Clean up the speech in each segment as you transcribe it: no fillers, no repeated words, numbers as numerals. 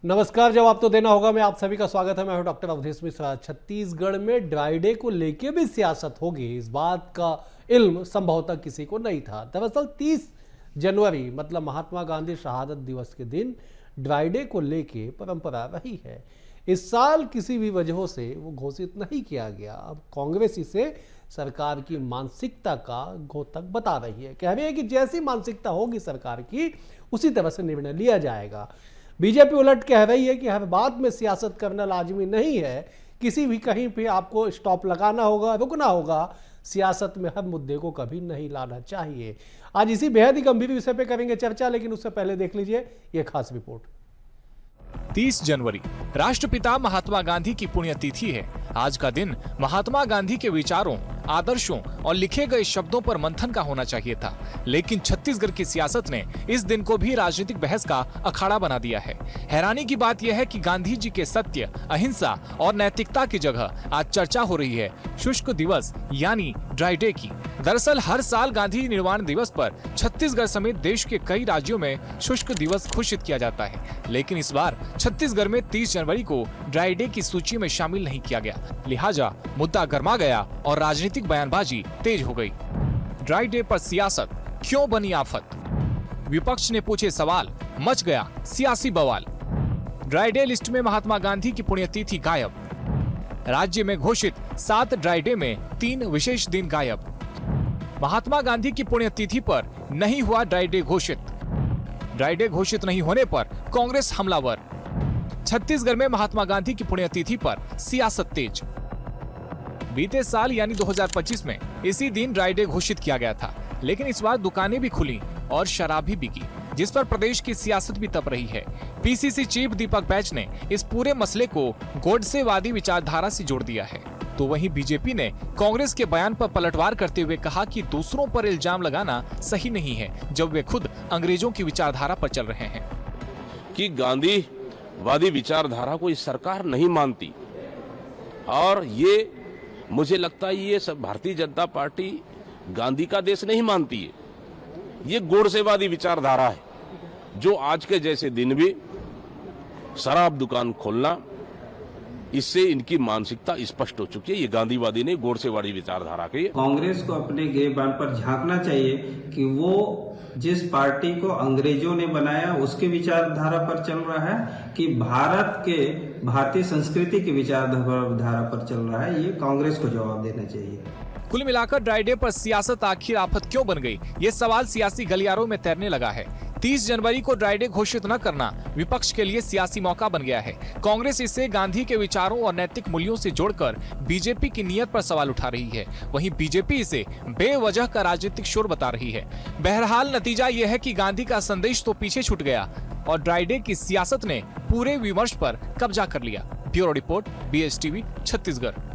नमस्कार। जवाब तो देना होगा। मैं आप सभी का स्वागत है। मैं हूं डॉक्टर अवधेश मिश्रा। छत्तीसगढ़ में ड्राई डे को लेके भी सियासत होगी, इस बात का इल्म संभवतः किसी को नहीं था। दरअसल 30 जनवरी मतलब महात्मा गांधी शहादत दिवस के दिन ड्राई डे को लेके परंपरा रही है। इस साल किसी भी वजहों से वो घोषित नहीं किया गया। अब कांग्रेस इसे सरकार की मानसिकता का घोतक बता रही है। कह रही है कि जैसी मानसिकता होगी सरकार की उसी तरह से निर्णय लिया जाएगा। बीजेपी उलट कह रही है कि हर बात में सियासत करना लाजमी नहीं है, किसी भी कहीं पे आपको स्टॉप लगाना होगा, रुकना होगा। सियासत में हर मुद्दे को कभी नहीं लाना चाहिए। आज इसी बेहद ही गंभीर विषय पे करेंगे चर्चा, लेकिन उससे पहले देख लीजिए ये खास रिपोर्ट। 30 जनवरी राष्ट्रपिता महात्मा गांधी की पुण्यतिथि है। आज का दिन महात्मा गांधी के विचारों, आदर्शों और लिखे गए शब्दों पर मंथन का होना चाहिए था, लेकिन छत्तीसगढ़ की सियासत ने इस दिन को भी राजनीतिक बहस का अखाड़ा बना दिया है। हैरानी की बात यह है कि गांधी जी के सत्य, अहिंसा और नैतिकता की जगह आज चर्चा हो रही है शुष्क दिवस यानी ड्राई डे की। दरअसल हर साल गांधी निर्वाण दिवस पर छत्तीसगढ़ समेत देश के कई राज्यों में शुष्क दिवस घोषित किया जाता है, लेकिन इस बार छत्तीसगढ़ में 30 जनवरी को ड्राई डे की सूची में शामिल नहीं किया गया। लिहाजा मुद्दा गर्मा गया और राजनीतिक बयानबाजी तेज हो गई। ड्राई डे पर सियासत क्यों बनी आफत? विपक्ष ने पूछे सवाल, मच गया सियासी बवाल। ड्राई डे लिस्ट में महात्मा गांधी की पुण्यतिथि गायब। राज्य में घोषित 7 ड्राई डे में 3 विशेष दिन गायब। महात्मा गांधी की पुण्यतिथि पर नहीं हुआ ड्राई डे घोषित। ड्राई डे घोषित नहीं होने पर कांग्रेस हमलावर। छत्तीसगढ़ में महात्मा गांधी की पुण्यतिथि पर सियासत तेज। बीते साल यानी 2025 में इसी दिन ड्राई डे घोषित किया गया था, लेकिन इस बार दुकानें भी खुली और शराब भी बिकी, जिस पर प्रदेश की सियासत भी तप रही है। पीसीसी चीफ दीपक बैच ने इस पूरे मसले को गोडसेवादी विचारधारा से जोड़ दिया है। तो वहीं बीजेपी ने कांग्रेस के बयान पर पलटवार करते हुए कहा कि दूसरों पर इल्जाम लगाना सही नहीं है, जब वे खुद अंग्रेजों की विचारधारा पर चल रहे हैं। कि गांधीवादी विचारधारा को इस सरकार नहीं मानती, और ये मुझे लगता है ये सब भारतीय जनता पार्टी गांधी का देश नहीं मानती है। ये गोडसेवादी विचारधारा है, जो आज के जैसे दिन भी शराब दुकान खोलना, इससे इनकी मानसिकता स्पष्ट हो चुकी है। ये गांधीवादी नहीं, गोडसेवादी विचारधारा के। कांग्रेस को अपने गिरबान पर झांकना चाहिए कि वो जिस पार्टी को अंग्रेजों ने बनाया उसके विचारधारा पर चल रहा है कि भारतीय संस्कृति की विचारधारा पर चल रहा है। ये कांग्रेस को जवाब देना चाहिए। कुल मिलाकर ड्राई डे पर सियासत आखिर आफत क्यों बन गई, ये सवाल सियासी गलियारों में तैरने लगा है। 30 जनवरी को ड्राई डे घोषित न करना विपक्ष के लिए सियासी मौका बन गया है। कांग्रेस इसे गांधी के विचारों और नैतिक मूल्यों से जोड़कर बीजेपी की नीयत पर सवाल उठा रही है। वहीं बीजेपी इसे बेवजह का राजनीतिक शोर बता रही है। बहरहाल नतीजा यह है कि गांधी का संदेश तो पीछे छूट गया और ड्राई डे की सियासत ने पूरे विमर्श पर कब्जा कर लिया। Bureau report, BSTV, Chhattisgarh.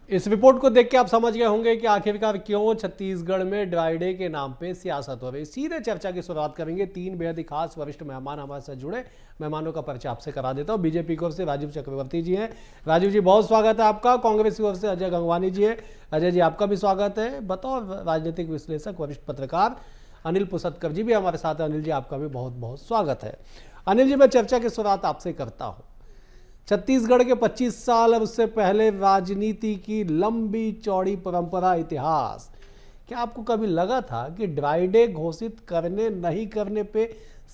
इस रिपोर्ट को देख के आप समझ गए होंगे कि आखिरकार क्यों छत्तीसगढ़ में ड्राई डे के नाम पे सियासत हो रही। सीधे चर्चा की शुरुआत करेंगे। 3 बेहद ही खास वरिष्ठ मेहमान हमारे साथ जुड़े। मेहमानों का परिचय आपसे करा देता हूँ। बीजेपी की ओर से राजीव चक्रवर्ती जी हैं। राजीव जी, बहुत स्वागत है आपका। कांग्रेस की ओर से अजय गंगवानी जी है। अजय जी, आपका भी स्वागत है। बतौर राजनीतिक विश्लेषक, वरिष्ठ पत्रकार अनिल पुसतकर जी भी हमारे साथ है। अनिल जी, आपका भी बहुत बहुत स्वागत है। अनिल जी, मैं चर्चा की शुरुआत आपसे करता हूँ। छत्तीसगढ़ के 25 साल और उससे पहले राजनीति की लंबी चौड़ी परंपरा, इतिहास, क्या आपको कभी लगा था कि ड्राई डे घोषित करने नहीं करने पे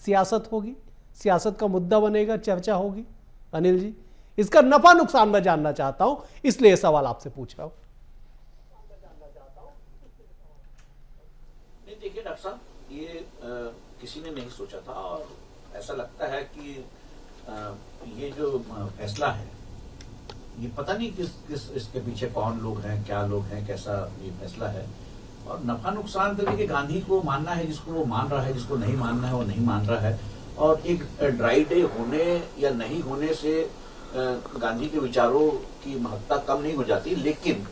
सियासत होगी, सियासत का मुद्दा बनेगा, चर्चा होगी? अनिल जी, इसका नफा नुकसान मैं जानना चाहता हूं, इसलिए सवाल आपसे पूछ रहा हूं। देखिए डॉक्टर साहब, ये किसी ने नहीं सोचा था, और ऐसा लगता है कि ये जो फैसला है, ये पता नहीं किस इसके पीछे कौन लोग हैं, क्या लोग हैं, कैसा ये फैसला है। और नफा नुकसान तो देखिए, गांधी को मानना है जिसको वो मान रहा है, जिसको नहीं मानना है वो नहीं मान रहा है। और एक ड्राई डे होने या नहीं होने से गांधी के विचारों की महत्ता कम नहीं हो जाती, लेकिन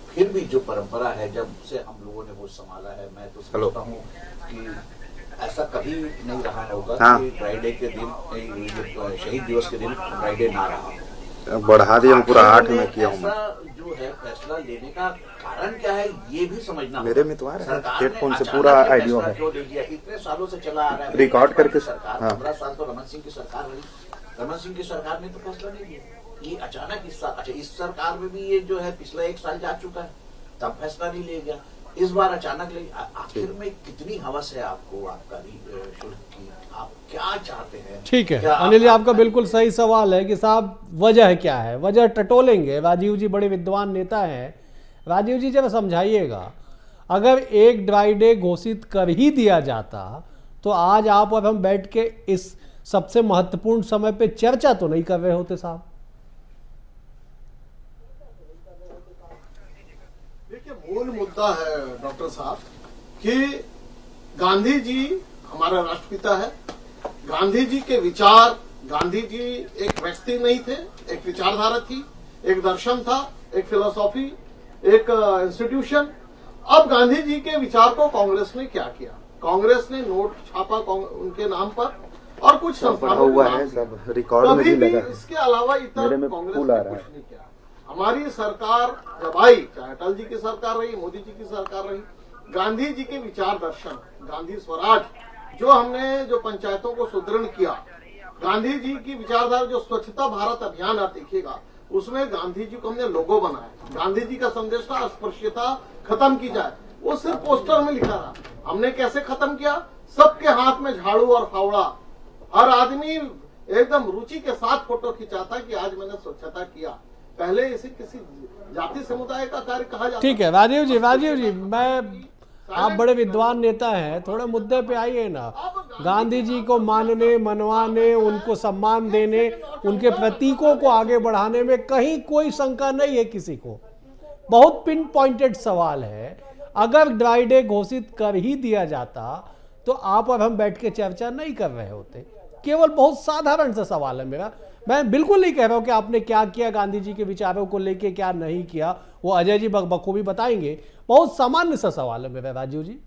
फिर भी जो परंपरा है, जब से हम लोगों ने वो संभाला है, मैं तो समझता हूँ कि ऐसा कभी नहीं रहा होगा कि ड्राई डे के दिन, शहीद दिवस के दिन ड्राई डे ना रहा हो। बढ़ा दिया हूँ, पूरा 8 में किया हूँ मैं। ऐसा जो है फैसला लेने का कारण क्या है, ये भी समझना मेरे होगा। में तो आ रहा है, सरकार ने हेडफोन से अचानक पूरा ये आइडिया फैसला है। क्यों ले लिया? इतने सालों से चला आ रहा है, रिकॉर्ड करके सरकार हाँ। 15 साल तो रमन सिंह की सरकार रही, रमन सिंह की सरकार ने तो फैसला नहीं लिया। ये अचानक इस साल, अच्छा इस सरकार में भी ये जो है पिछला 1 साल जा चुका है, तब फैसला नहीं ले गया, इस बार अचानक ले। आखिर में कितनी हवस है आपको आबकारी शुल्क की, आप क्या चाहते हैं? ठीक है क्या अनिल जी, आपका बिल्कुल सही सवाल है कि साहब वजह क्या है, वजह टटोलेंगे। राजीव जी बड़े विद्वान नेता हैं, राजीव जी जरा समझाइएगा। अगर एक ड्राई डे घोषित कर ही दिया जाता तो आज आप और हम बैठ के इस सबसे महत्वपूर्ण समय पे चर्चा तो नहीं कर रहे होते साहब। देखिए, मूल मुद्दा है डॉक्टर साहब कि गांधी जी हमारा राष्ट्रपिता है। गांधी जी के विचार, गांधी जी एक व्यक्ति नहीं थे, एक विचारधारा थी, एक दर्शन था, एक फिलोसॉफी, एक इंस्टीट्यूशन। अब गांधी जी के विचार को कांग्रेस ने क्या किया? कांग्रेस ने नोट छापा उनके नाम पर और कुछ पढ़ा संस्थानों हुआ के है, नाम पर। सब रिकॉर्ड में कभी भी भी लगा है। इसके अलावा मेरे इतर में कांग्रेस फूल आ ने रहा कुछ है। नहीं किया। हमारी सरकार जब आई, चाहे अटल जी की सरकार रही, मोदी जी की सरकार रही, गांधी जी के विचार दर्शन, गांधी स्वराज, जो हमने जो पंचायतों को सुदृढ़ किया, गांधी जी की विचारधारा, जो स्वच्छता भारत अभियान आप देखिएगा, उसमें गांधी जी को हमने लोगो बनाया। गांधी जी का संदेश था अस्पृश्यता खत्म की जाए, वो सिर्फ पोस्टर में लिखा रहा। हमने कैसे खत्म किया? सबके हाथ में झाड़ू और फावड़ा, हर आदमी एकदम रुचि के साथ फोटो खिंचाता कि आज मैंने स्वच्छता किया। पहले इसे किसी जाति समुदाय का कार्य कहा जाता। ठीक है राजीव जी, मैं आप बड़े विद्वान नेता हैं, थोड़े मुद्दे पे आइए ना। गांधी जी को मानने, मनवाने, उनको सम्मान देने, उनके प्रतीकों को आगे बढ़ाने में कहीं कोई शंका नहीं है किसी को। बहुत पिन पॉइंटेड सवाल है। अगर ड्राई डे घोषित कर ही दिया जाता तो आप और हम बैठ के चर्चा नहीं कर रहे होते। केवल बहुत साधारण सा सवाल है मेरा। मैं बिल्कुल नहीं कह रहा हूं कि आपने क्या किया गांधी जी के विचारों को लेके, क्या नहीं किया, वो अजय जी बखूबी बताएंगे। बहुत सामान्य सा सवाल है मेरा राजीव जी।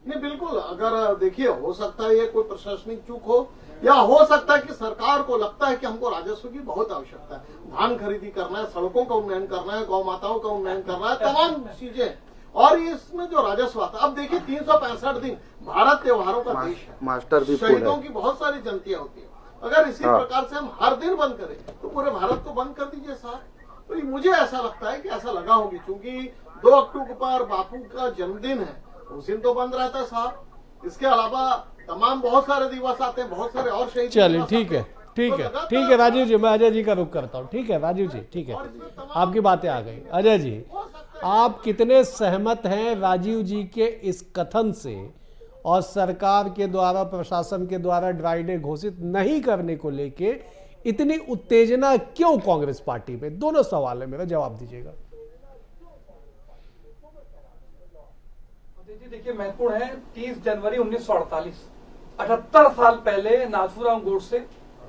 नहीं, बिल्कुल। अगर देखिए, हो सकता है ये कोई प्रशासनिक चूक हो, या हो सकता है कि सरकार को लगता है कि हमको राजस्व की बहुत आवश्यकता है, धान खरीदी करना है, सड़कों का उन्नयन करना है, गौ माताओं का उन्नयन करना है, तमाम चीजें। और इसमें जो राजस्व आता है, अब देखिए 365 दिन भारत त्योहारों का देश है, मास्टर भी फुल शहीदों है। की बहुत सारी जयंतियां होती है। अगर इसी हाँ। प्रकार से हम हर दिन बंद करें तो पूरे भारत को बंद कर दीजिए साहब। तो मुझे ऐसा लगता है कि ऐसा लगा होगी, क्योंकि 2 अक्टूबर पर बापू का जन्मदिन है, उस दिन तो बंद रहता है साहब। इसके अलावा तमाम बहुत सारे दिवस आते हैं, बहुत सारे और शहीद चलिए दिवस ठीक आते है, हैं। ठीक तो है, लगातार ठीक है राजीव जी, मैं अजय जी का रुख करता हूँ। ठीक है राजीव जी, ठीक है, आपकी बातें आ गई। अजय जी, आप कितने सहमत हैं राजीव जी के इस कथन से और सरकार के द्वारा, प्रशासन के द्वारा ड्राई डे घोषित नहीं करने को लेके इतनी उत्तेजना क्यों कांग्रेस पार्टी में? दोनों सवाल है मेरा, जवाब दीजिएगा। देखिए, महत्वपूर्ण है 30 जनवरी 1948, 78 साल पहले नाथूराम गोडसे,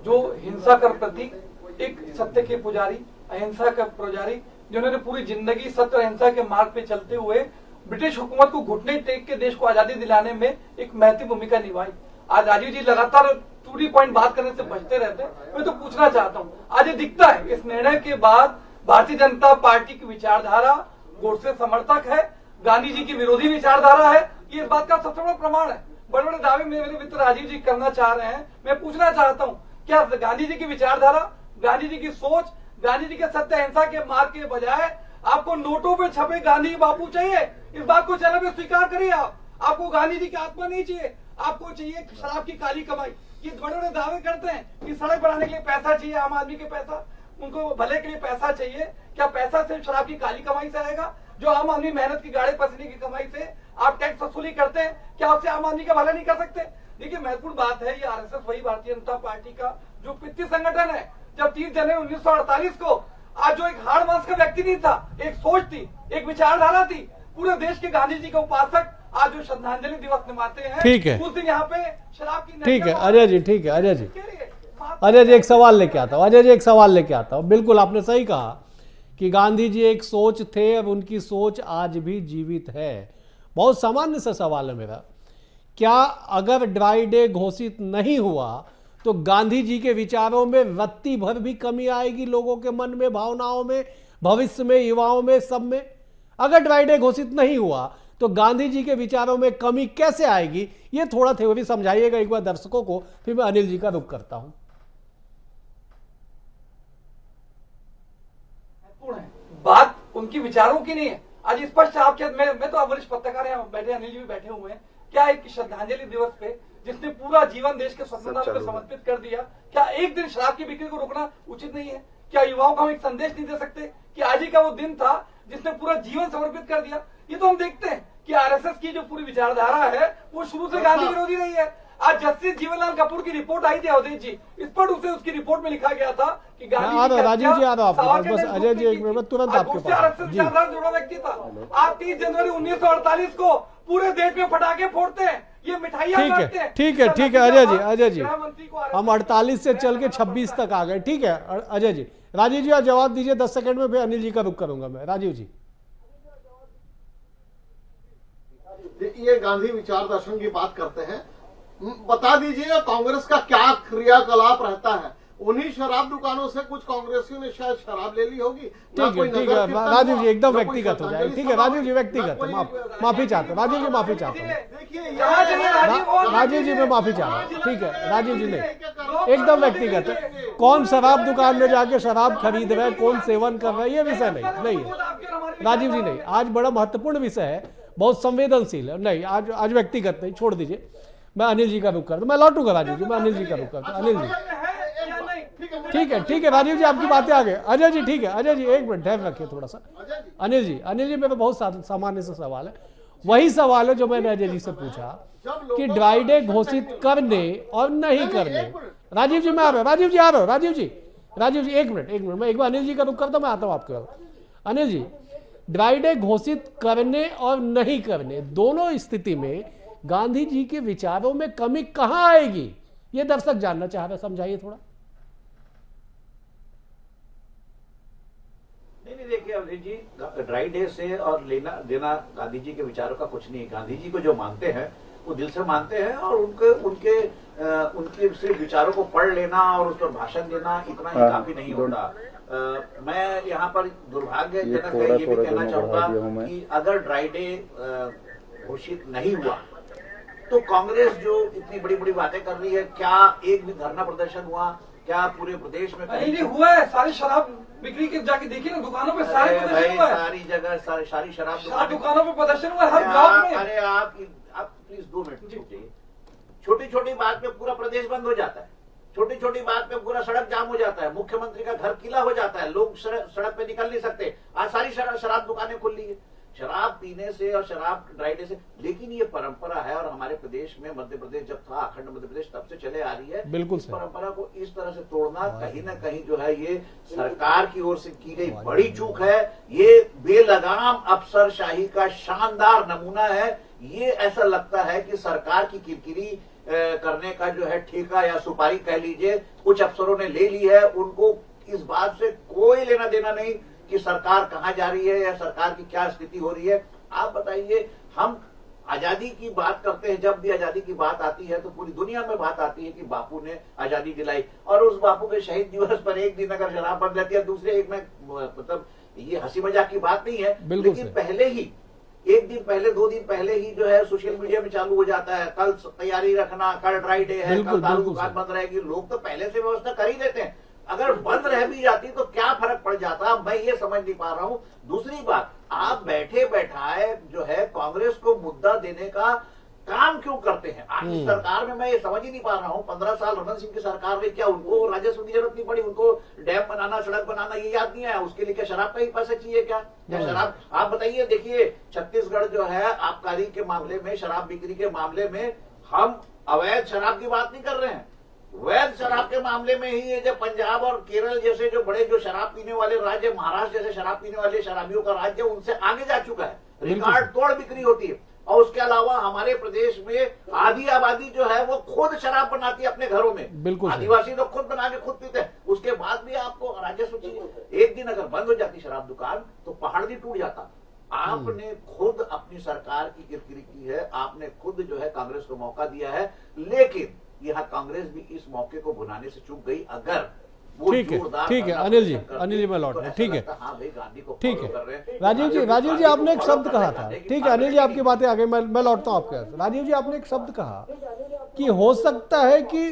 जो हिंसा का प्रतीक, एक सत्य के पुजारी, अहिंसा का पुजारी, जिन्होंने पूरी जिंदगी सत्य और अहिंसा के मार्ग पे चलते हुए ब्रिटिश हुकूमत को घुटने टेक के देश को आजादी दिलाने में एक महत्वपूर्ण भूमिका निभाई। आज राजीव जी लगातार टू दी पॉइंट बात करने से बचते रहते हैं। मैं तो पूछना चाहता हूँ, आज ये दिखता है इस निर्णय के बाद भारतीय जनता पार्टी की विचारधारा गोडसे समर्थक है, गांधी जी की विरोधी विचारधारा है। ये इस बात का सबसे बड़ा प्रमाण है। बड़े बड़े दावे मेरे मित्र राजीव जी करना चाह रहे हैं। मैं पूछना चाहता हूँ, क्या गांधी जी की विचारधारा, गांधी जी की सोच, गांधी जी के सत्य अहिंसा के मार्ग के बजाय आपको नोटों पे छपे गांधी बापू चाहिए? इस बात को चैनल पे स्वीकार करिए। आपको गांधी जी की आत्मा नहीं चाहिए, आपको चाहिए शराब की काली कमाई। ये बड़े बड़े दावे करते हैं कि सड़क बनाने के लिए पैसा चाहिए, आम आदमी के पैसा, उनको भले के लिए पैसा चाहिए। क्या पैसा सिर्फ शराब की काली कमाई से आएगा? जो आम आदमी मेहनत की गाड़े पसीने की कमाई से आप टैक्स वसूली करते हैं, क्या उससे आम आदमी का भला नहीं कर सकते? देखिए, महत्वपूर्ण बात है, ये आरएसएस वही भारतीय जनता पार्टी का जो पितृ संगठन है। जब 30 जनवरी 1948 को आज जो एक हाड़ मांस का व्यक्ति नहीं था, एक सोच थी, एक विचारधारा थी, पूरे देश के गांधी जी के उपासक आज जो श्रद्धांजलि दिवस निभाते हैं, ठीक है, उस दिन यहाँ पे शराब की, ठीक है अजय जी, ठीक है अजय जी, अजय जी एक सवाल लेके आता हूँ। अजय जी एक सवाल लेके आता हूँ। बिल्कुल आपने सही कहा कि गांधी जी एक सोच थे और उनकी सोच आज भी जीवित है। बहुत सामान्य सा सवाल है मेरा क्या अगर ड्राई डे घोषित नहीं हुआ तो गांधी जी के विचारों में रत्ती भर भी कमी आएगी, लोगों के मन में, भावनाओं में, भविष्य में, युवाओं में, सब में? अगर ड्राई डे घोषित नहीं हुआ तो गांधी जी के विचारों में कमी कैसे आएगी? ये थोड़ा थ्योरी समझाइएगा एक बार दर्शकों को, फिर मैं अनिल जी का रुख करता हूं। बात उनकी विचारों की नहीं है। आज स्पष्ट आपके मैं तो वरिष्ठ पत्रकार यहाँ बैठे, अनिल जी भी बैठे हुए हैं। क्या एक श्रद्धांजलि दिवस पे जिसने पूरा जीवन देश के स्वतंत्रता को समर्पित कर दिया, क्या एक दिन शराब की बिक्री को रोकना उचित नहीं है? क्या युवाओं को हम एक संदेश नहीं दे सकते कि आज ही का वो दिन था जिसने पूरा जीवन समर्पित कर दिया? ये तो हम देखते हैं कि आरएसएस की जो पूरी विचारधारा है वो शुरू से गांधी विरोधी नहीं है। आज जस्टिस जीवनलाल कपूर की रिपोर्ट आई थी अवधेश जी, इस पर उसकी रिपोर्ट में लिखा गया था कि गांधी राजीव जी आ रहा आपके पास, बस अजय जी एक मिनट तुरंत आपके पास जी। जुड़ा व्यक्ति था। आप 30 जनवरी 1948 को पूरे देश में पटाखे फोड़ते हैं, ये मिठाइयां बांटते हैं। ठीक है अजय जी हम 48 से चल के 26 तक आ गए। ठीक है अजय जी, राजीव जी आप जवाब दीजिए 10 सेकंड में, फिर अनिल जी का रुख करूंगा मैं। राजीव जी, ये गांधी विचार दर्शन की बात करते हैं, बता दीजिए कांग्रेस का क्या क्रियाकलाप रहता है? उन्हीं शराब दुकानों से कुछ कांग्रेसियों ने शायद शराब ले ली होगी। ठीक है राजीव जी, एकदम व्यक्तिगत हो जाए। ठीक है राजीव जी, व्यक्तिगत है, माफी चाहता हूँ राजीव जी, माफी चाहता हूँ राजीव जी, मैं माफी चाह रहा हूँ। ठीक है राजीव जी, नहीं एकदम व्यक्तिगत है। कौन शराब दुकान में जाके शराब खरीद रहा है, कौन सेवन कर रहा है, ये विषय नहीं है राजीव जी। नहीं, आज बड़ा महत्वपूर्ण विषय है, बहुत संवेदनशील है। नहीं आज व्यक्तिगत नहीं, छोड़ दीजिए। मैं अनिल जी का रुख करता, मैं लौटूंगा राजीव जी, मैं अनिल जी का रुख करता। अनिल जी ठीक है राजीव जी, आपकी बातें आ गए। अजय जी ठीक है, अजय जी एक मिनट धैर्य रखिए थोड़ा सा। अनिल जी मेरा बहुत सामान्य सा सवाल है, वही सवाल है जो मैंने अजय जी से पूछा कि ड्राई डे घोषित करने और नहीं करने। राजीव जी मैं आ रहा हूँ, राजीव जी आ रहा हूँ, राजीव जी एक मिनट मैं एक बार अनिल जी का रुख करता हूँ, मैं आता हूँ आपके पास। अनिल जी, ड्राई डे घोषित करने और नहीं करने दोनों स्थिति में गांधी जी के विचारों में कमी कहां आएगी, ये दर्शक जानना चाह रहे, समझाइए थोड़ा। नहीं देखिए अवधेश जी, ड्राई डे से और लेना देना गांधी जी के विचारों का कुछ नहीं। गांधी जी को जो मानते हैं वो दिल से मानते हैं, और उनके सिर्फ विचारों को पढ़ लेना और उस पर भाषण देना इतना ही काफी नहीं होता। मैं यहाँ पर दुर्भाग्यजनक है ये भी कहना चाहूंगा कि अगर ड्राई डे घोषित नहीं हुआ तो कांग्रेस जो इतनी बड़ी बड़ी बातें कर रही है, क्या एक भी धरना प्रदर्शन हुआ? क्या पूरे प्रदेश में नहीं हुआ है? सारी शराब बिक्री के जाके देखिए ना, दुकानों पे सारी जगह सारी शराब दुकानों पे प्रदर्शन हुआ हर गांव में। अरे आप प्लीज 2 मिनट, छोटी छोटी बात पे पूरा प्रदेश बंद हो जाता है, छोटी छोटी बात पे पूरा सड़क जाम हो जाता है, मुख्यमंत्री का घर किला हो जाता है, लोग सड़क पे निकल नहीं सकते। आज सारी शराब दुकानें खुल ली है, शराब पीने से और शराब ड्राई डे से। लेकिन ये परंपरा है, और हमारे प्रदेश में, मध्य प्रदेश जब था अखंड मध्य प्रदेश, तब से चले आ रही है। बिल्कुल परंपरा को इस तरह से तोड़ना कहीं ना कहीं जो है ये सरकार की ओर से की गई बड़ी चूक है। ये बेलगाम अफसरशाही का शानदार नमूना है। ये ऐसा लगता है कि सरकार की किरकिरी करने का जो है ठेका या सुपारी कह लीजिए कुछ अफसरों ने ले ली है। उनको इस बात से कोई लेना देना नहीं कि सरकार कहां जा रही है या सरकार की क्या स्थिति हो रही है। आप बताइए, हम आजादी की बात करते हैं, जब भी आजादी की बात आती है तो पूरी दुनिया में बात आती है कि बापू ने आजादी दिलाई, और उस बापू के शहीद दिवस पर एक दिन अगर शराब बंद रहती है, दूसरे एक में, मतलब ये हंसी मजाक की बात नहीं है, लेकिन पहले ही एक दिन पहले 2 दिन पहले ही जो है सोशल मीडिया में चालू हो जाता है, कल तैयारी रखना, कल ड्राई डे है, कल दारू दुकान बंद रहेगी। लोग तो पहले से व्यवस्था कर ही देते हैं। अगर बंद रह भी जाती तो क्या फर्क पड़ जाता, मैं ये समझ नहीं पा रहा हूं। दूसरी बात, आप बैठे बैठाए जो है कांग्रेस को मुद्दा देने का काम क्यों करते हैं? आज की सरकार में मैं ये समझ ही नहीं पा रहा हूं। 15 साल रमन सिंह की सरकार में क्या उनको राजस्व की जरूरत नहीं पड़ी? उनको डैम बनाना, सड़क बनाना ये याद नहीं आया? उसके लिए क्या शराब का ही पैसा चाहिए क्या? शराब आप बताइए। देखिए, छत्तीसगढ़ जो है आबकारी के मामले में, शराब बिक्री के मामले में हम अवैध शराब की बात नहीं कर रहे हैं, वैध शराब के मामले में ही ये जब पंजाब और केरल जैसे जो बड़े जो शराब पीने वाले राज्य, महाराष्ट्र जैसे शराब पीने वाले शराबियों का राज्य, उनसे आगे जा चुका है, रिकॉर्ड तोड़ बिक्री होती है। और उसके अलावा हमारे प्रदेश में आधी आबादी जो है वो खुद शराब बनाती है अपने घरों में। बिल्कुल, आदिवासी लोग खुद बना के खुद पीते हैं, उसके बाद भी आपको राजस्व चाहिए। एक दिन अगर बंद हो जाती शराब दुकान तो पहाड़ भी टूट जाता। आपने खुद अपनी सरकार की किरकिरी की है, आपने खुद जो है कांग्रेस को मौका दिया है, लेकिन यह कांग्रेस भी इस मौके को भुनाने से चूक गई। अगर वो ठीक है, जोरदार ठीक है हल्ला अनिल जी, प्रदर्शन करती, अनिल जी मैं तो लौट रहा हूं। ऐसा ठीक है, लगता, हाँ भाई गांधी को ठीक follow है। कर रहे हैं। राजीव जी गांधी आपने एक को शब्द follow कहा कर था, रहे हैं, ठीक है अनिल जी आपकी बातें आ गई, मैं लौटता हूं आपके पास। राजीव जी आपने एक शब्द कहा कि हो सकता है कि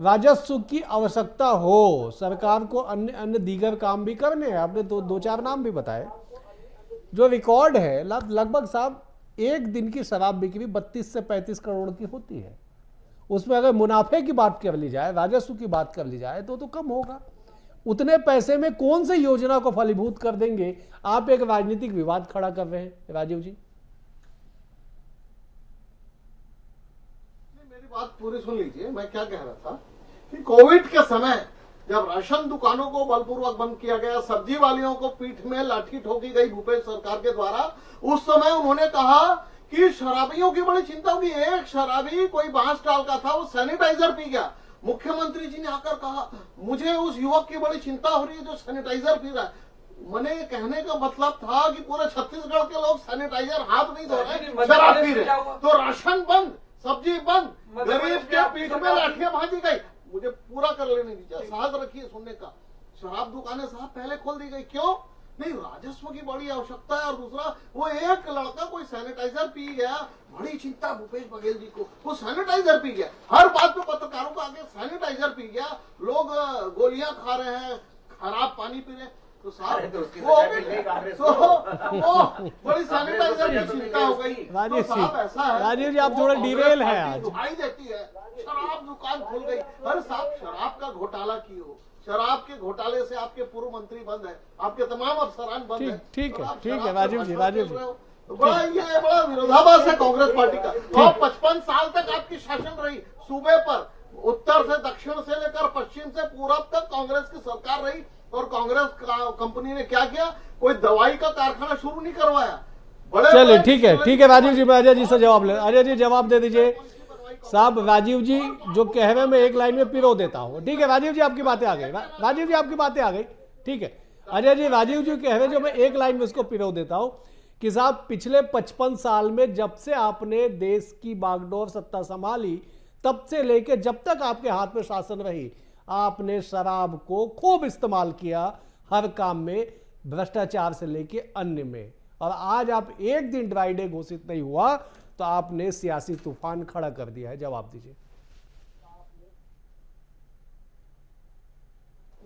राजस्व की आवश्यकता हो, सरकार को अन्य अन्य दीगर काम भी करने हैं। आपने दो चार नाम भी बताए। जो रिकॉर्ड है लगभग साहब एक दिन की शराब बिक्री 32 से 35 करोड़ की होती है। उसमें अगर मुनाफे की बात कर ली जाए, राजस्व की बात कर ली जाए तो कम होगा। उतने पैसे में कौन सी योजना को फलीभूत कर देंगे? आप एक राजनीतिक विवाद खड़ा कर रहे हैं राजीव जी। मेरी बात पूरी सुन लीजिए। मैं क्या कह रहा था कि कोविड के समय जब राशन दुकानों को बलपूर्वक बंद किया गया, सब्जी वालियों को पीठ में लाठी ठोकी गई भूपेश सरकार के द्वारा, उस समय उन्होंने कहा कि शराबियों की बड़ी चिंता होगी। एक शराबी कोई 22 साल का था, वो सैनिटाइजर पी गया। मुख्यमंत्री जी ने आकर कहा मुझे उस युवक की बड़ी चिंता हो रही है जो सैनिटाइजर पी रहा है। मैंने कहने का मतलब था कि पूरे छत्तीसगढ़ के लोग सैनिटाइजर हाथ नहीं धो रहे, शराब पी रहे। तो राशन बंद, सब्जी बंद, गरीब के पीठ में लाठियां भाजी गई। मुझे पूरा कर लेने दीजिए, साहस रखिए सुनने का। शराब दुकानें साहब पहले खोल दी गई, क्यों? नहीं, राजस्व की बड़ी आवश्यकता है। और दूसरा, वो एक लड़का कोई सैनिटाइजर पी गया, बड़ी चिंता भूपेश बघेल जी को। वो सैनिटाइजर पी गया, हर बात पे पत्रकारों को आगे सैनिटाइजर पी गया, लोग गोलियां खा रहे हैं, खराब पानी पी रहे हैं। तो साहब वो बड़ी सैनिटाइजर की चिंता हो गई। राजीव तो साहब ऐसा है, राजीव जी आप थोड़ा डिरेल है आज। दुहाई देती है, शराब दुकान खुल गई। अरे साहब, शराब का घोटाला की हो, शराब के घोटाले से आपके पूर्व मंत्री बंद है, आपके तमाम अफसरान बंद है। ठीक है, तो आप ठीक है शराब राजीव पर जी, भाषण राजीव कर रहे जी। हो। तो बड़ा विरोधाभास है कांग्रेस पार्टी का। तो 55 साल तक आपकी शासन रही सूबे पर, उत्तर से दक्षिण से लेकर पश्चिम से पूरब तक कांग्रेस की सरकार रही। और कांग्रेस कंपनी ने क्या किया? कोई दवाई का कारखाना शुरू नहीं करवाया। चलिए ठीक है राजीव जी, मैं अजय जी से जवाब ले। अजय जी जवाब दे दीजिए साहब। राजीव जी जो कह रहे हैं मैं एक लाइन में पिरो देता हूं। ठीक है राजीव जी आपकी बातें आ गई, राजीव जी आपकी बातें आ गई। ठीक है अजय जी, राजीव जी कह रहे हैं जो मैं एक लाइन में इसको पिरो देता हूं कि साहब पिछले 55 साल में जब से आपने देश की बागडोर सत्ता संभाली, तब से लेके जब तक आपके हाथ में शासन रही, आपने शराब को खूब इस्तेमाल किया हर काम में, भ्रष्टाचार से लेके अन्य में। और आज आप एक दिन ड्राई डे घोषित नहीं हुआ तो आपने सियासी तूफान खड़ा कर दिया है। जवाब दीजिए।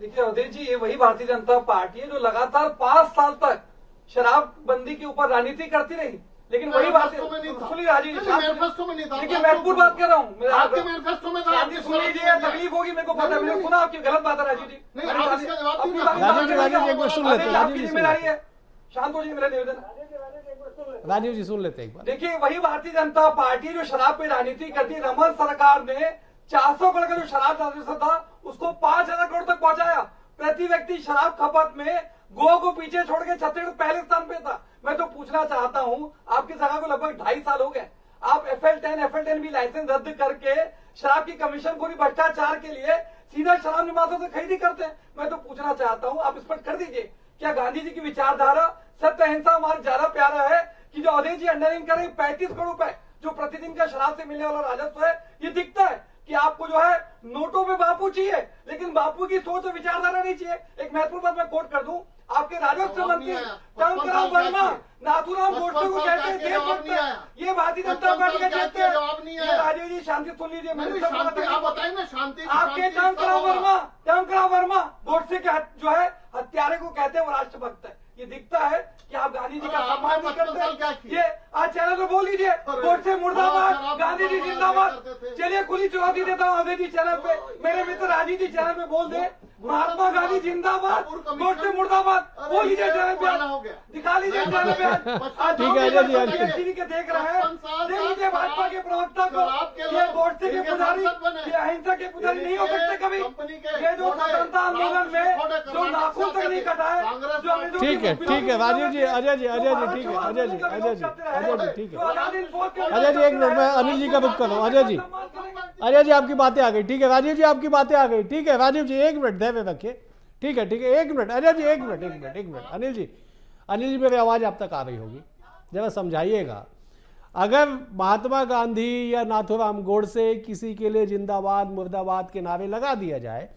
देखिए अवधेश जी, ये वही भारतीय जनता पार्टी है जो लगातार 5 साल तक शराबबंदी के ऊपर राजनीति करती रही। लेकिन वही बात सुनिए राजीव जी, मैनिफेस्टो में नहीं था। देखिए महत्वपूर्ण बात कर रहा हूँ। आपके मैनिफेस्टो में था। सुन लीजिए, तकलीफ होगी मेरे को पता है, मैंने सुना आपकी गलत बात है राजीव जी। राजीव जी एक बार सुन लेते हैं। राजीव जी जिम्मेदारी है, शांत हो जाइए, मेरा निवेदन। राजीव जी सुन लेते हैं एक बार। देखिए वही भारतीय जनता पार्टी जो शराब पे राजनीति करती, रमन सरकार ने 400 करोड़ का जो शराब राजस्व था उसको 5000 करोड़ तक पहुंचाया। प्रति व्यक्ति शराब खपत में गोवा को पीछे छोड़ के छत्तीसगढ़ पहले स्थान पे था। मैं तो पूछना चाहता हूं, आपकी सरकार को लगभग 2.5 साल हो गए, आप FL10 भी लाइसेंस रद्द करके शराब की कमीशन को भ्रष्टाचार के लिए सीधा शराब निर्माताओं से खरीदी करते हैं। मैं तो पूछना चाहता हूं, आप स्पष्ट कर दीजिए, क्या गांधी जी की विचारधारा सत्य अहिंसा हमारा ज्यादा प्यारा है कि जो अवधेश जी अंडरिंग करें 35 करोड़ रुपए जो प्रतिदिन का शराब से मिलने वाला राजस्व है? ये दिखता है कि आपको जो है नोटों पे बापू चाहिए, लेकिन बापू की सोच और विचारधारा नहीं चाहिए। एक महत्वपूर्ण बात मैं कोट कर दूं, आपके राजस्व मंत्री टंकराम वर्मा नाथूराम गोडसे को कहते हैं देशभक्त, ये भारतीय जनता पार्टी का कहते हैं। राजीव जी शांति सुन लीजिए, आप बताइए ना। शांति आपके टंकराम वर्मा गोडसे के जो है हत्यारे को कहते हैं वो राष्ट्रभक्त है। ये दिखता है कि आप गांधी जी का सम्मान नहीं करते। ये आज चैनल पे बोल लीजिए, गोडसे मुर्दाबाद, गांधी जी जिंदाबाद। चलिए खुली चुनौती देता हूँ अवधेश जी चैनल पे, मेरे मित्र राजीव जी चैनल पे बोल दे, महात्मा गांधी जिंदाबाद, गोडसे मुर्दाबाद, बोल लीजिए चैनल पे, दिखा लीजिए चैनल पे। ठीक है अजय जी, टीवी के देख रहे हैं, देख लीजिए भाजपा के प्रवक्ता को, ये गोडसे के पुजारी, ये अहिंसा के पुजारी नहीं हो सकते कभी। ये जो स्वतंत्रता आंदोलन में जो नाखून तक नहीं कटाए, ठीक है राजीव जी, अजय जी ठीक है, अजय जी ठीक है। अजय जी एक मिनट, मैं अनिल जी का रुख कर रहा हूँ। अजय जी आपकी बातें आ गई। ठीक है राजीव जी आपकी बातें आ गई। ठीक है राजीव जी एक मिनट धैर्य रखिए। ठीक है एक मिनट अजय जी, एक मिनट अनिल जी। अनिल जी मेरी आवाज आप तक आ रही होगी, जरा समझाइएगा। अगर महात्मा गांधी या नाथूराम गोडसे किसी के लिए जिंदाबाद मुर्दाबाद के नारे लगा दिया जाए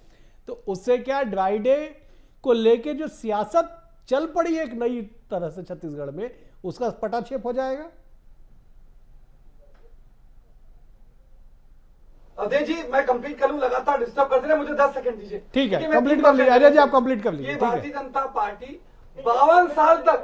तो उससे क्या ड्राई डे को लेके जो सियासत चल पड़ी एक नई तरह से छत्तीसगढ़ में, उसका पटाक्षेप हो जाएगा? अजय जी मैं कंप्लीट कर लूं, लगातार डिस्टर्ब करते रहे, मुझे 10 सेकंड दीजिए। ठीक है, कंप्लीट कर लीजिए अजय जी, आप कंप्लीट कर लीजिए। ये ठीक है, भारतीय जनता पार्टी 52 साल तक,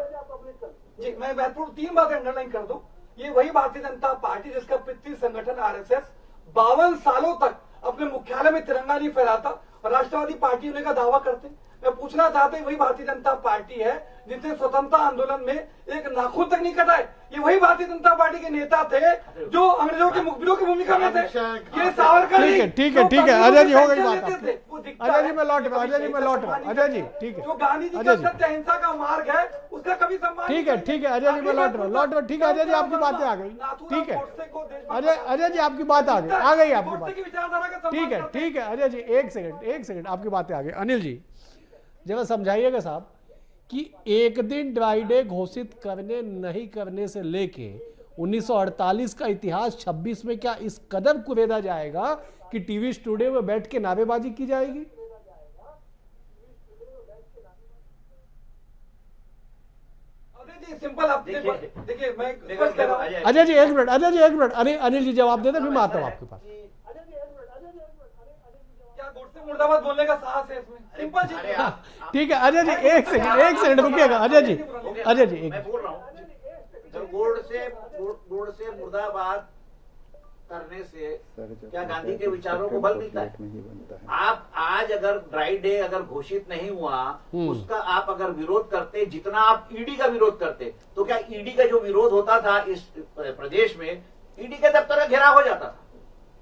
जी मैं महत्वपूर्ण 3 बातें अंडरलाइन कर दूं, ये वही भारतीय जनता पार्टी जिसका पितृ संगठन आरएसएस 52 सालों तक अपने मुख्यालय में तिरंगा नहीं फहराता और राष्ट्रवादी पार्टी होने का दावा करते। मैं पूछना चाहता हूं, वही भारतीय जनता पार्टी है जिसने स्वतंत्रता आंदोलन में एक नाखून तक नहीं कटाए। ये वही भारतीय जनता पार्टी के नेता थे जो अंग्रेजों के मुखबिरों की भूमिका में थे। ये सावरकर ठीक है अजय जी, हो गई बात आपकी। अजय जी मैं लौट रहा हूं, अजय जी मैं लौट रहा हूं, अजय जी ठीक है। जो गांधी जी का सत्य अहिंसा का मार्ग है उसका कभी सम्मान। ठीक है अजय जी मैं लौट रहा हूं। ठीक है अजय जी, आपकी बातें आ गई। ठीक है अजय जी, आपकी बात आ गई आपकी बात। ठीक है अजय जी, एक सेकंड आपकी बातें आ गई। अनिल जी जरा समझाइएगा साहब कि एक दिन ड्राई डे घोषित करने नहीं करने से लेके 1948 का इतिहास 26 में क्या इस कदर कुरेदा जाएगा कि टीवी स्टूडियो में बैठ के नारेबाजी की जाएगी? सिंपल आप देखिए मैं अजय जी एक मिनट अनिल जी जवाब दे दे, फिर मैं आता हूं आपके पास। क्या गोडसे मुर्दाबाद बोलने का साहस है इसमें? सिंपल जी। ठीक है अजय जी, एक सेकंड रुकिएगा अजय जी मैं बोल रहा हूँ, जब गोडसे मुर्दाबाद करने से क्या गांधी के विचारों को बल मिलता है? आप आज अगर ड्राई डे अगर घोषित नहीं हुआ, उसका आप अगर विरोध करते, जितना आप ईडी का विरोध करते, तो क्या ईडी का जो विरोध होता था इस प्रदेश में, ईडी के दफ्तर का घेराव हो जाता था।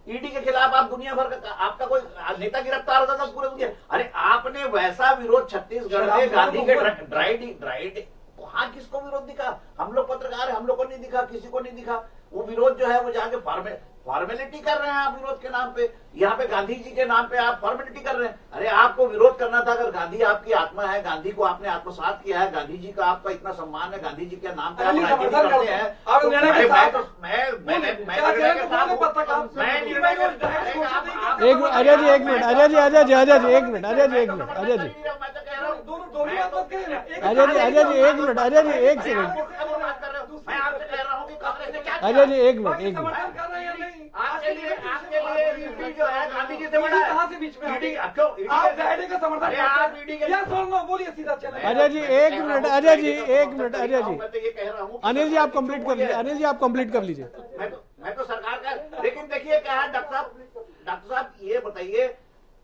ईडी के खिलाफ आप दुनिया भर का आपका कोई नेता गिरफ्तार होता था पूरे दुनिया। अरे आपने वैसा विरोध छत्तीसगढ़ में गांधी के ड्राई डे वहां किसको विरोध दिखा? हम लोग पत्रकार हैं, हम लोग को नहीं दिखा, किसी को नहीं दिखा। वो विरोध जो है वो जाके फॉर्मेलिटी कर रहे हैं आप विरोध के नाम पे। यहाँ पे गांधी जी के नाम पे आप फॉर्मेलिटी कर रहे हैं। अरे आपको विरोध करना था, अगर गांधी आपकी आत्मा है, गांधी को आपने आत्मसात किया है, गांधी जी का आपका इतना सम्मान है, गांधी जी के नाम पे आप राजनीति करते हैं, तो अजय जी एक मिनट आपके लिए ईडी जो है गांधी जी से बड़ा है। कहां से बीच में ईडी क्यों? आप ड्राई का समर्थन? अरे आप ईडी के बोलिए सीधा चले। अजय जी एक मिनट अजय जी मैं तो ये कह रहा हूँ, अनिल जी आप कंप्लीट कर लीजिए। मैं तो सरकार का, लेकिन देखिए क्या है डॉक्टर साहब ये बताइए,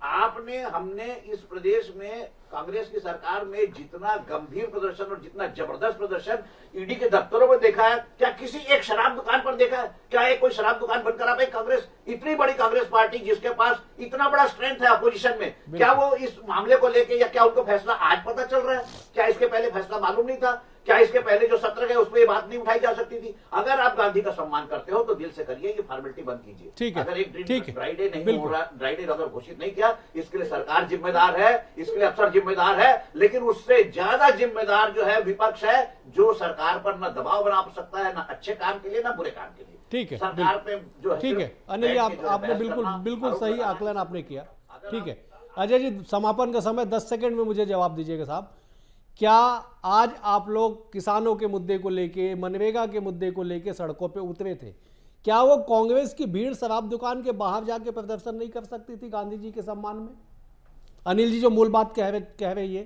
हमने इस प्रदेश में कांग्रेस की सरकार में जितना गंभीर प्रदर्शन और जितना जबरदस्त प्रदर्शन ईडी के दफ्तरों में देखा है, क्या किसी एक शराब दुकान पर देखा है? क्या एक कोई शराब दुकान बंद करा पाई कांग्रेस? इतनी बड़ी कांग्रेस पार्टी जिसके पास इतना बड़ा स्ट्रेंथ है अपोजिशन में, क्या वो इस मामले को लेके, या क्या उनको फैसला आज पता चल रहा है? क्या इसके पहले फैसला मालूम नहीं था? क्या इसके पहले जो सत्र गए उसमें ये बात नहीं उठाई जा सकती थी? अगर आप गांधी का सम्मान करते हो तो दिल से करिए, ये फॉर्मेलिटी बंद कीजिए। ठीक है, अगर एक ड्राई डे नहीं बिल्कुल। हो रहा, ड्राई डे अगर घोषित नहीं किया, इसके लिए सरकार जिम्मेदार है, इसके लिए अफसर जिम्मेदार है, लेकिन उससे ज्यादा जिम्मेदार जो है विपक्ष है, जो सरकार पर न दबाव बना सकता है, ना अच्छे काम के लिए ना बुरे काम के लिए। ठीक है, सरकार पे जो है, ठीक है अनिल जी आपने बिल्कुल सही आकलन आपने किया। ठीक है अजय जी, समापन का समय 10 सेकंड में मुझे जवाब दीजिएगा साहब। क्या आज आप लोग किसानों के मुद्दे को लेके, मनरेगा के मुद्दे को लेके सड़कों पे उतरे थे, क्या वो कांग्रेस की भीड़ शराब दुकान के बाहर जाके प्रदर्शन नहीं कर सकती थी गांधी जी के सम्मान में? अनिल जी जो मूल बात कह रही है,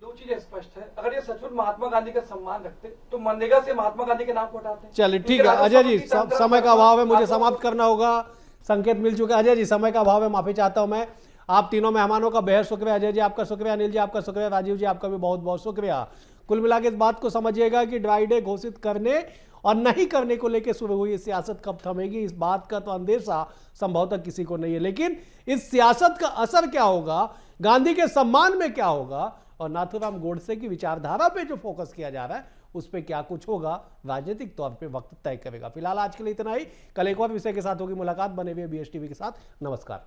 दो चीजें स्पष्ट है। अगर ये सचमुच महात्मा गांधी का सम्मान रखते तो मनरेगा से महात्मा गांधी के नाम को हटाते। चलिए ठीक है अजय जी, समय का अभाव है, मुझे समाप्त करना होगा, संकेत मिल चुका है। अजय जी समय का अभाव है, माफी चाहता हूं मैं। आप तीनों मेहमानों का बेहद शुक्रिया। अजय जी आपका शुक्रिया, अनिल जी आपका शुक्रिया, राजीव जी आपका भी बहुत बहुत शुक्रिया। कुल मिला के इस बात को समझिएगा कि ड्राई डे घोषित करने और नहीं करने को लेकर शुरू हुई सियासत कब थमेगी, इस बात का तो अंदेशा संभवतः किसी को नहीं है, लेकिन इस सियासत का असर क्या होगा, गांधी के सम्मान में क्या होगा और नाथूराम गोडसे की विचारधारा पे जो फोकस किया जा रहा है उस पर क्या कुछ होगा, राजनीतिक तौर पे वक्त तय करेगा। फिलहाल आज के लिए इतना ही, कल एक और विषय के साथ होगी मुलाकात। बने हुए BSTV के साथ, नमस्कार।